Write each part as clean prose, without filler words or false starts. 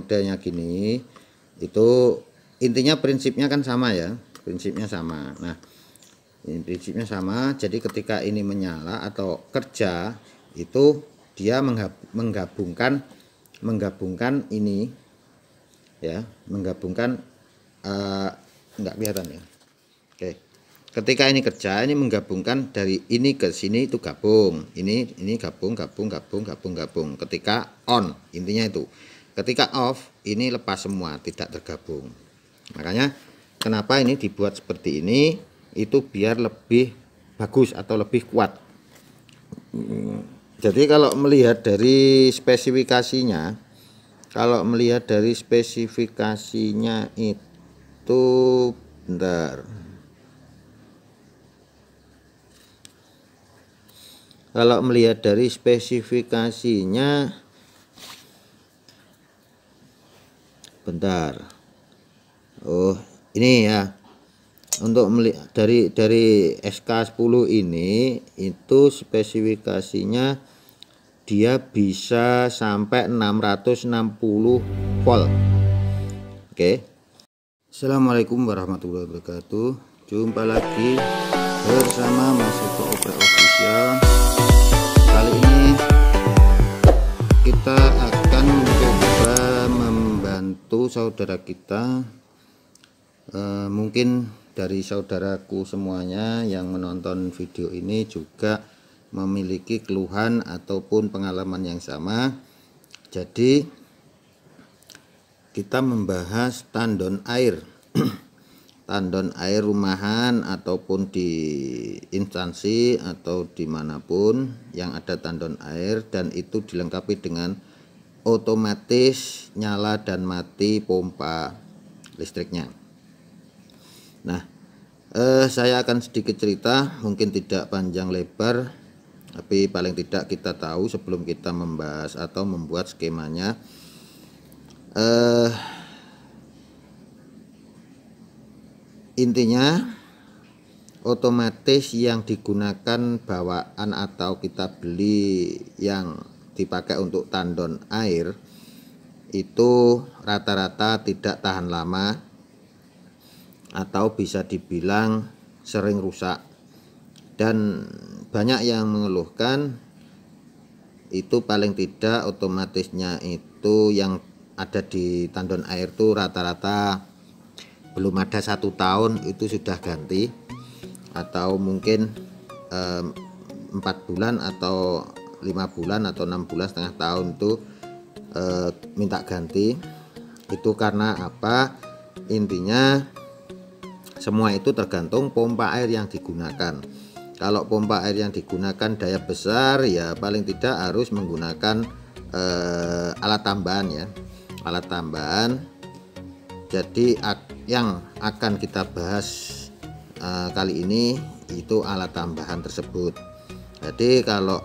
modelnya gini, itu intinya prinsipnya kan sama ya, prinsipnya sama. Nah, ini prinsipnya sama. Jadi ketika ini menyala atau kerja, itu dia menggabungkan ini ya, menggabungkan enggak kelihatan ya. Oke. Ketika ini kerja, ini menggabungkan dari ini ke sini, itu gabung. Ini gabung. Ketika on, intinya itu. Ketika off, ini lepas semua, tidak tergabung. Makanya kenapa ini dibuat seperti ini, itu biar lebih bagus atau lebih kuat. Jadi kalau melihat dari spesifikasinya, itu bentar. Kalau melihat dari spesifikasinya, bentar. Oh, ini ya. Untuk melihat dari SK10 ini, itu spesifikasinya dia bisa sampai 660 volt. Oke. Assalamualaikum warahmatullahi wabarakatuh. Jumpa lagi bersama Mas Eko Oprek Official. Kali ini kita akan mencoba membantu saudara kita, mungkin dari saudaraku semuanya yang menonton video ini juga memiliki keluhan ataupun pengalaman yang sama. Jadi kita membahas tandon air tandon air rumahan ataupun di instansi atau dimanapun yang ada tandon air, dan itu dilengkapi dengan otomatis nyala dan mati pompa listriknya. Nah, saya akan sedikit cerita, mungkin tidak panjang lebar, tapi paling tidak kita tahu sebelum kita membahas atau membuat skemanya. Intinya otomatis yang digunakan bawaan atau kita beli yang dipakai untuk tandon air itu rata-rata tidak tahan lama atau bisa dibilang sering rusak, dan banyak yang mengeluhkan itu paling tidak otomatisnya itu yang ada di tandon air itu rata-rata belum ada 1 tahun itu sudah ganti, atau mungkin 4 bulan atau 5 bulan atau 6 bulan setengah tahun itu minta ganti. Itu karena apa? Intinya semua itu tergantung pompa air yang digunakan. Kalau pompa air yang digunakan daya besar, ya paling tidak harus menggunakan alat tambahan ya, alat tambahan. Jadi yang akan kita bahas kali ini itu alat tambahan tersebut. Jadi kalau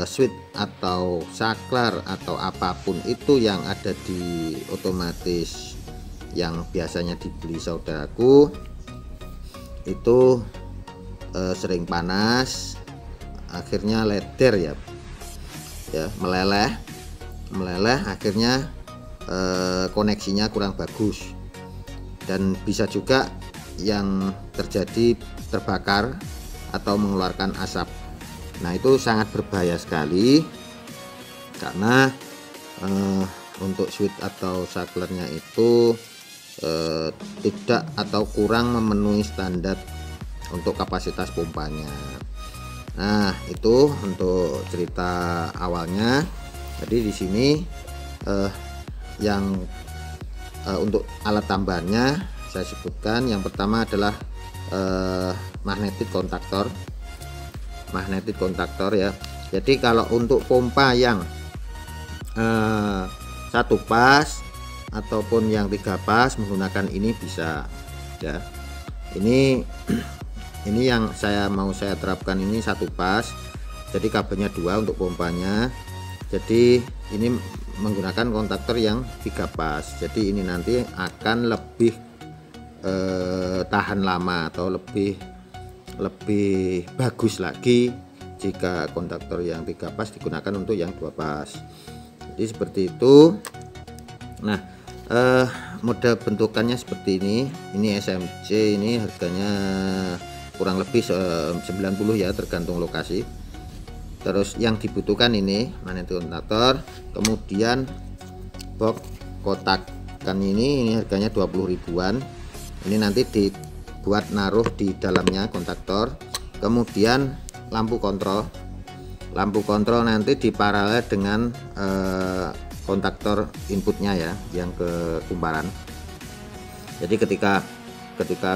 switch atau saklar atau apapun itu yang ada di otomatis yang biasanya dibeli saudaraku itu sering panas, akhirnya leder ya meleleh akhirnya koneksinya kurang bagus, dan bisa juga yang terjadi terbakar atau mengeluarkan asap. Nah, itu sangat berbahaya sekali karena untuk switch atau saklarnya itu tidak atau kurang memenuhi standar untuk kapasitas pompanya. Nah, itu untuk cerita awalnya. Jadi di sini yang untuk alat tambahannya saya sebutkan, yang pertama adalah magnetic kontaktor ya. Jadi kalau untuk pompa yang 1 pas ataupun yang 3 pas menggunakan ini bisa ya. Ini yang saya terapkan ini 1 pas, jadi kabelnya 2 untuk pompanya. Jadi ini menggunakan kontaktor yang 3 pas, jadi ini nanti akan lebih tahan lama atau lebih bagus lagi jika kontaktor yang 3 pas digunakan untuk yang 2 pas. Jadi seperti itu. Nah, model bentukannya seperti ini SMC, ini harganya kurang lebih 90 ya, tergantung lokasi. Terus yang dibutuhkan ini magnetic kontaktor, kemudian box kotakan ini harganya 20 ribuan. Ini nanti dibuat naruh di dalamnya kontaktor. Kemudian lampu kontrol nanti diparalel dengan kontaktor inputnya ya, yang ke kumparan. Jadi ketika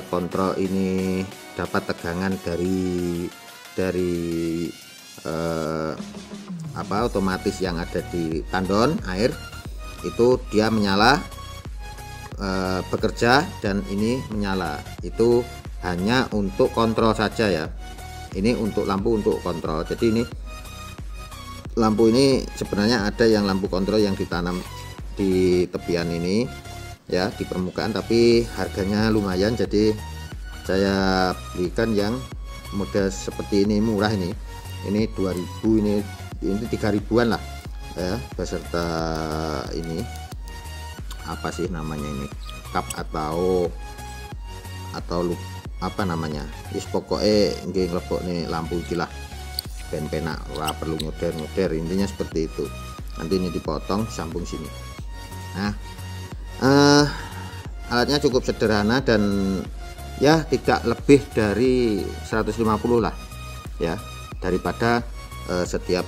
kontrol ini dapat tegangan dari otomatis yang ada di tandon air, itu dia menyala, bekerja, dan ini menyala. Itu hanya untuk kontrol saja ya. Ini untuk lampu untuk kontrol. Jadi ini lampu ini sebenarnya ada yang lampu kontrol yang ditanam di tepian ini ya, di permukaan, tapi harganya lumayan, jadi saya belikan yang model seperti ini, murah ini 2000, ini 3 ribuan lah ya, beserta ini apa sih namanya ini, kap atau apa namanya, pokoknya nggih nglebok nih lampu iki lah, ben penak, ora perlu nyuder, intinya seperti itu. Nanti ini dipotong, sambung sini. Nah, alatnya cukup sederhana dan ya tidak lebih dari 150 lah ya, daripada setiap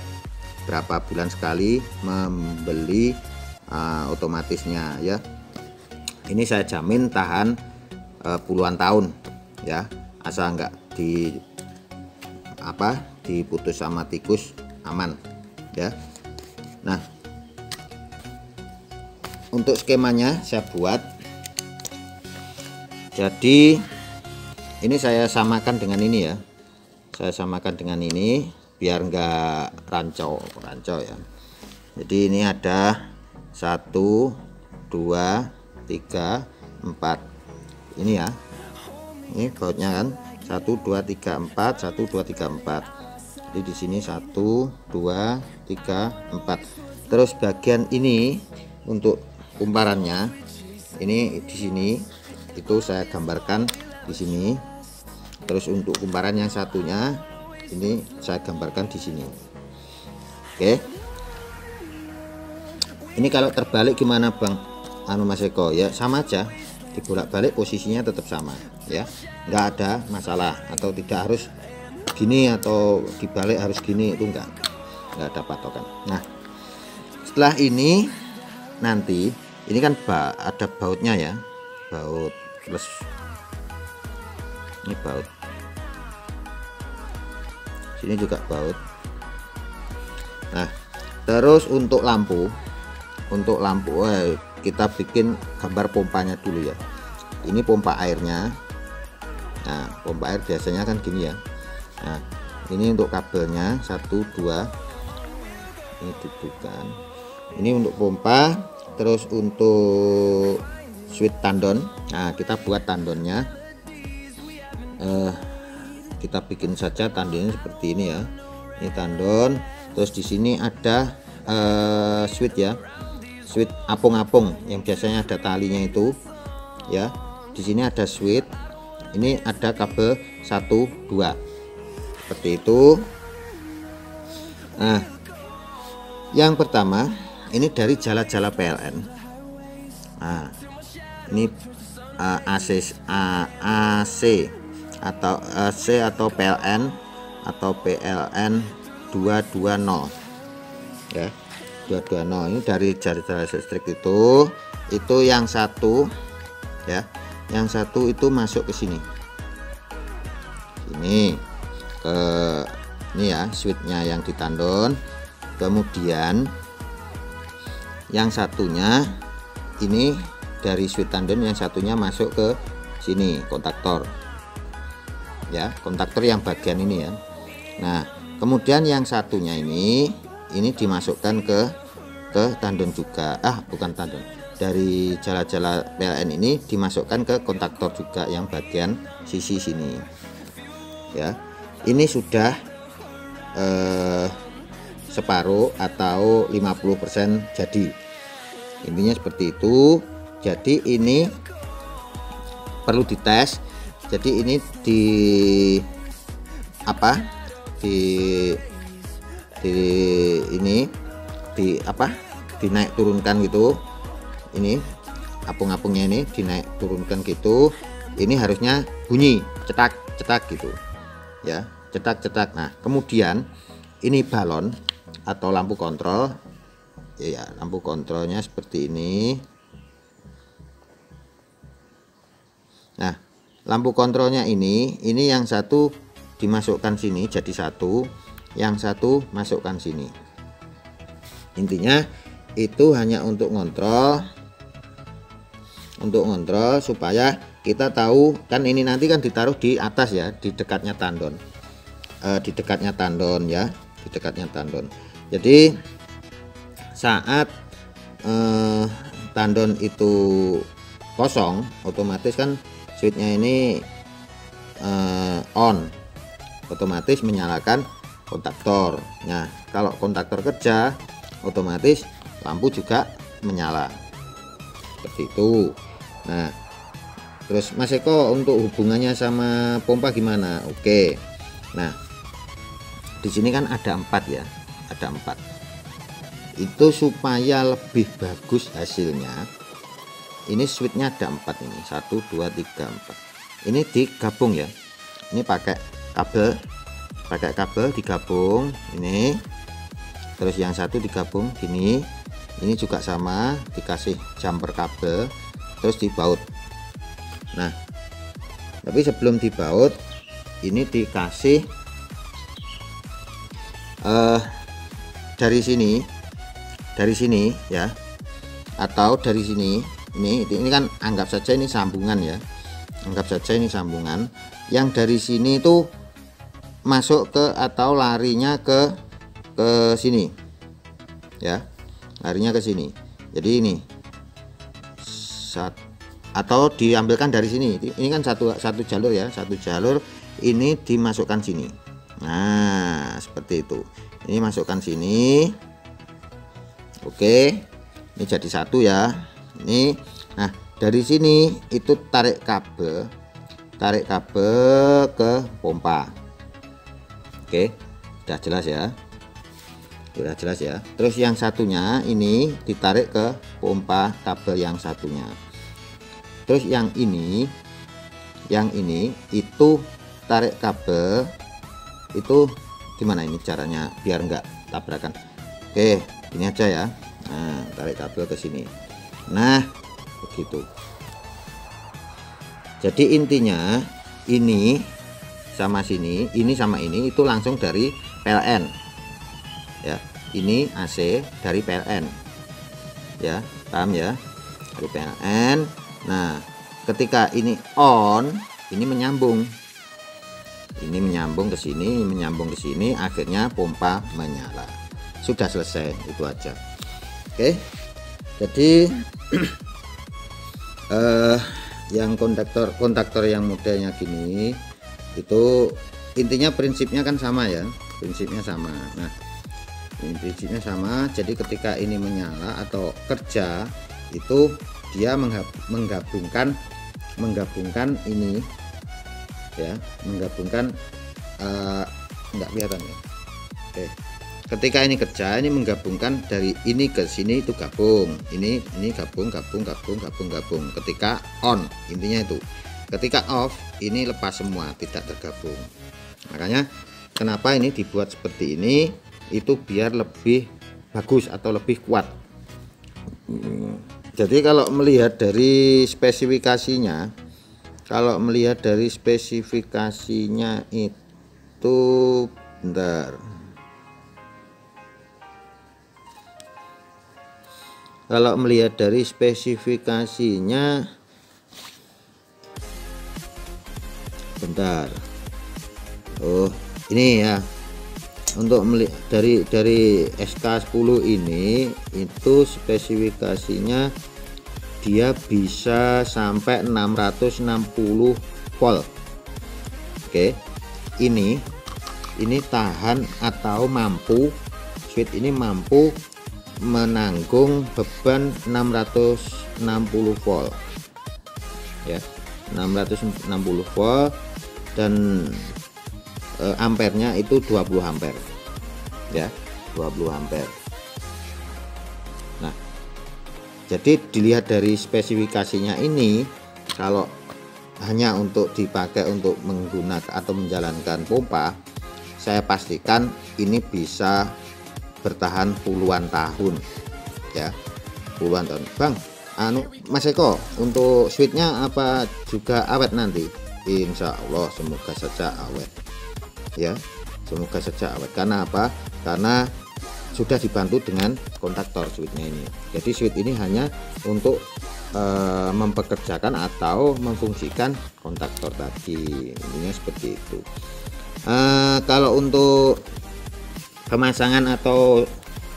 berapa bulan sekali membeli otomatisnya ya. Ini saya jamin tahan puluhan tahun ya, asal enggak diputus sama tikus, aman ya. Nah, untuk skemanya saya buat. Jadi ini saya samakan dengan ini ya, saya samakan dengan ini biar enggak rancau ya. Jadi ini ada 1 2 3 4 ini ya, ini bautnya kan 1 2 3 4 1 2 3 4. Jadi di sini 1 2 3 4. Terus bagian ini untuk kumparannya ini di sini, itu saya gambarkan di sini. Terus untuk kumparan yang satunya ini saya gambarkan di sini. Oke, ini kalau terbalik gimana Bang Mas Eko? Ya sama aja, dibolak-balik posisinya tetap sama ya, nggak ada masalah. Atau tidak harus gini atau dibalik harus gini, itu nggak ada patokan. Nah, setelah ini nanti ini kan ada bautnya ya, baut plus, ini baut, sini juga baut. Nah, terus untuk lampu kita bikin gambar pompanya dulu ya. Ini pompa airnya. Nah, pompa air biasanya kan gini ya. Nah, ini untuk kabelnya 1 2, ini dudukan. Ini untuk pompa. Terus untuk switch tandon, nah kita buat tandonnya, kita bikin saja tandonnya seperti ini ya. Ini tandon. Terus di sini ada switch ya, switch apung-apung yang biasanya ada talinya itu ya. Di sini ada switch, ini ada kabel 1 2 seperti itu. Nah, yang pertama ini dari jala-jala PLN. Nah, ini AC atau PLN atau PLN 220 ya, 220. Ini dari jala-jala listrik itu yang satu ya, yang satu itu masuk ke sini, ini ke ini ya, switchnya yang di tandon. Kemudian yang satunya ini dari switch tandon, yang satunya masuk ke sini kontaktor ya, kontaktor yang bagian ini ya. Nah, kemudian yang satunya ini dimasukkan ke tandon juga, bukan tandon, dari jala-jala PLN ini dimasukkan ke kontaktor juga yang bagian sisi sini ya. Ini sudah separuh atau 50% jadi intinya seperti itu. Jadi ini perlu dites. Jadi ini di apa, ini di apa, dinaik turunkan gitu. Ini apung-apungnya ini dinaik turunkan gitu. Ini harusnya bunyi cetak cetak gitu ya, cetak cetak. Nah kemudian ini balon atau lampu kontrol ya, lampu kontrolnya seperti ini. Nah lampu kontrolnya ini yang satu dimasukkan sini jadi satu, yang satu masukkan sini. Intinya itu hanya untuk ngontrol supaya kita tahu kan ini nanti kan ditaruh di atas ya, di dekatnya tandon, di dekatnya tandon ya, di dekatnya tandon. Jadi saat tandon itu kosong, otomatis kan switchnya ini on, otomatis menyalakan kontaktor. Nah kalau kontaktor kerja, otomatis lampu juga menyala seperti itu. Nah terus Mas Eko untuk hubungannya sama pompa gimana? Oke, nah di sini kan ada 4 ya, ada 4. Itu supaya lebih bagus hasilnya, ini switchnya ada 4 ini, 1 2 3 4. Ini digabung ya, ini pakai kabel digabung ini, terus yang satu digabung gini, ini juga sama, dikasih jumper kabel, terus dibaut. Nah tapi sebelum dibaut ini dikasih dari sini ya, atau dari sini. Ini kan anggap saja ini sambungan ya, anggap saja ini sambungan. Yang dari sini itu masuk ke atau larinya ke sini ya, larinya ke sini. Jadi ini atau diambilkan dari sini. Ini kan satu jalur ya, satu jalur, ini dimasukkan sini. Nah seperti itu, ini masukkan sini. Oke, ini jadi satu ya ini. Nah dari sini itu tarik kabel ke pompa. Oke, sudah jelas ya, sudah jelas ya. Terus yang satunya ini ditarik ke pompa kabel yang satunya. Terus yang ini itu tarik kabel itu gimana ini caranya biar enggak tabrakan. Oke, ini aja ya. Nah tarik kabel ke sini. Nah begitu. Jadi intinya ini sama sini, ini sama ini itu langsung dari PLN ya. Ini AC dari PLN ya, paham ya, dari PLN. Nah ketika ini on, ini menyambung ke sini, menyambung ke sini, akhirnya pompa menyala. Sudah selesai, itu aja. Oke, jadi yang kontaktor yang modelnya gini itu intinya prinsipnya kan sama ya, prinsipnya sama. Nah ini prinsipnya sama, jadi ketika ini menyala atau kerja itu dia menggabungkan ini ya, menggabungkan enggak kelihatan ya. Oke, ketika ini kerja, ini menggabungkan dari ini ke sini, itu gabung, ini gabung. Ketika on, intinya itu. Ketika off, ini lepas semua, tidak tergabung. Makanya kenapa ini dibuat seperti ini, itu biar lebih bagus atau lebih kuat. Jadi kalau melihat dari spesifikasinya, itu bentar. Kalau melihat dari spesifikasinya, bentar. Oh, ini ya. Untuk dari SK10 ini itu spesifikasinya dia bisa sampai 660 volt. Oke, ini tahan atau mampu, switch ini mampu menanggung beban 660 volt ya, 660 volt, dan ampernya itu 20 ampere ya, 20 ampere. Nah, jadi dilihat dari spesifikasinya ini, kalau hanya untuk dipakai untuk menggunakan atau menjalankan pompa, saya pastikan ini bisa bertahan puluhan tahun ya, puluhan tahun. Bang, Mas Eko, untuk switchnya apa juga awet nanti? Insya Allah semoga saja awet ya, semoga saja awet. Karena apa? Karena sudah dibantu dengan kontaktor switchnya ini. Jadi switch ini hanya untuk mempekerjakan atau memfungsikan kontaktor tadi, intinya seperti itu. Kalau untuk pemasangan atau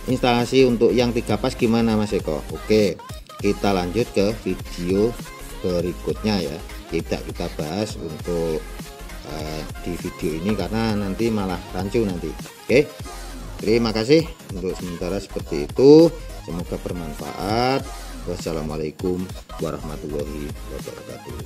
instalasi untuk yang 3 pas gimana Mas Eko? Oke, kita lanjut ke video berikutnya ya, tidak kita bahas untuk di video ini karena nanti malah rancu nanti. Oke, terima kasih. Untuk sementara seperti itu, semoga bermanfaat. Wassalamualaikum warahmatullahi wabarakatuh.